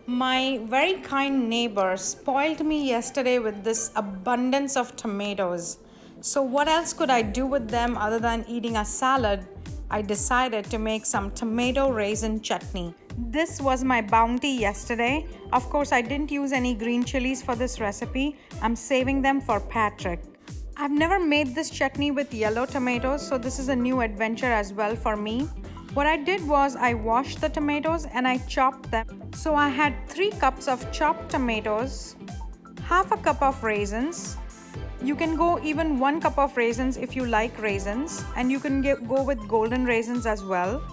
My very kind neighbor spoiled me yesterday with this abundance of tomatoes. So, what else could I do with them other than eating a salad? I decided to make some tomato raisin chutney. This was my bounty yesterday. Of course, I didn't use any green chilies for this recipe. I'm saving them for Patrick. I've never made this chutney with yellow tomatoes, so this is a new adventure as well for me. What I did was I washed the tomatoes and I chopped them. So I had 3 cups of chopped tomatoes, half a cup of raisins. You can go even 1 cup of raisins if you like raisins, and you can go with golden raisins as well.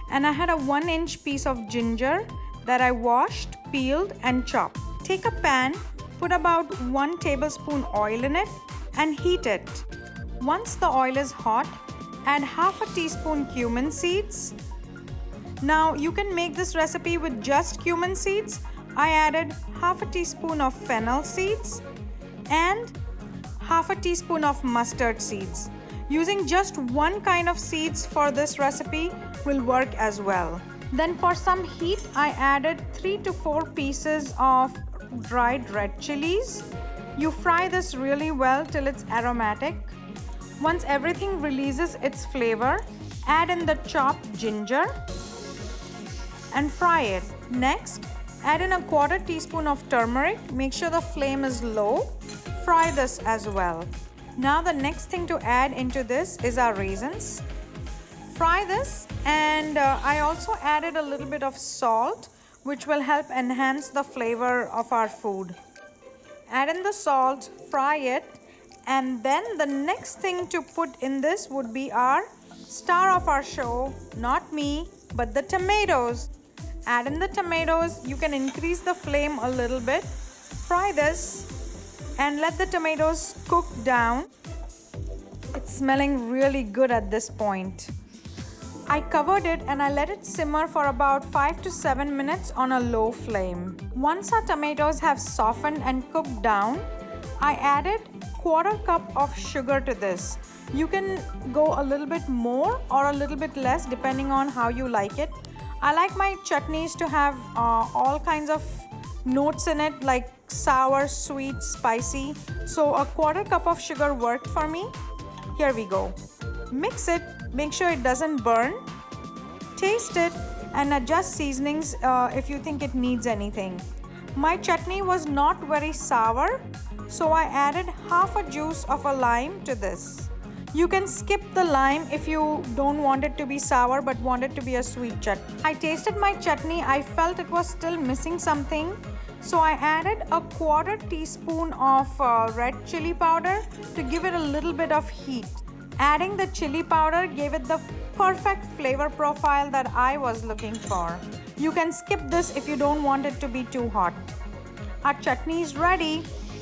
And I had a 1-inch piece of ginger that I washed, peeled and chopped. Take a pan, put about 1 tablespoon oil in it and heat it. Once the oil is hot, add half a teaspoon cumin seeds. Now you can make this recipe with just cumin seeds. I added half a teaspoon of fennel seeds and half a teaspoon of mustard seeds. Using just one kind of seeds for this recipe will work as well. Then for some heat, I added 3 to 4 pieces of dried red chilies. You fry this really well till it's aromatic. Once everything releases its flavor, add in the chopped ginger and fry it. Next, add in a 1/4 teaspoon of turmeric. Make sure the flame is low. Fry this as well. Now the next thing to add into this is our raisins. Fry this, and I also added a little bit of salt, which will help enhance the flavor of our food. Add in the salt, fry it, and then the next thing to put in this would be our star of our show, not me, but the tomatoes. Add in the tomatoes. You can increase the flame a little bit. Fry this and let the tomatoes cook down. It's smelling really good at this point. I covered it and I let it simmer for about 5 to 7 minutes on a low flame. Once our tomatoes have softened and cooked down, I added 1/4 cup of sugar to this. You can go a little bit more or a little bit less depending on how you like it. I like my chutneys to have all kinds of notes in it, like sour, sweet, spicy. So a 1/4 cup of sugar worked for me. Here we go. Mix it, make sure it doesn't burn. Taste it and adjust seasonings if you think it needs anything. My chutney was not very sour, so I added half a juice of a lime to this. You can skip the lime if you don't want it to be sour but want it to be a sweet chutney. I tasted my chutney. I felt it was still missing something, so I added a 1/4 teaspoon of red chili powder to give it a little bit of heat. Adding the chili powder gave it the perfect flavor profile that I was looking for. You can skip this if you don't want it to be too hot. Our chutney is ready.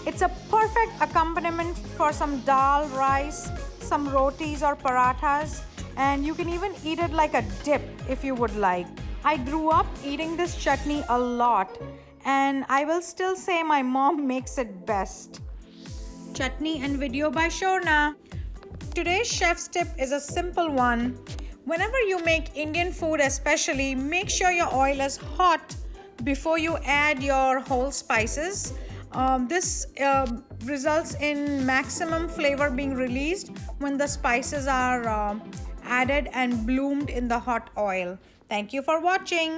It's a perfect accompaniment for some dal, rice, some rotis or parathas, and you can even eat it like a dip if you would like. I grew up eating this chutney a lot, and I will still say my mom makes it best. Chutney and video by Shorna. Today's chef's tip is a simple one. Whenever you make Indian food especially, make sure your oil is hot before you add your whole spices. This results in maximum flavor being released when the spices are added and bloomed in the hot oil. Thank you for watching.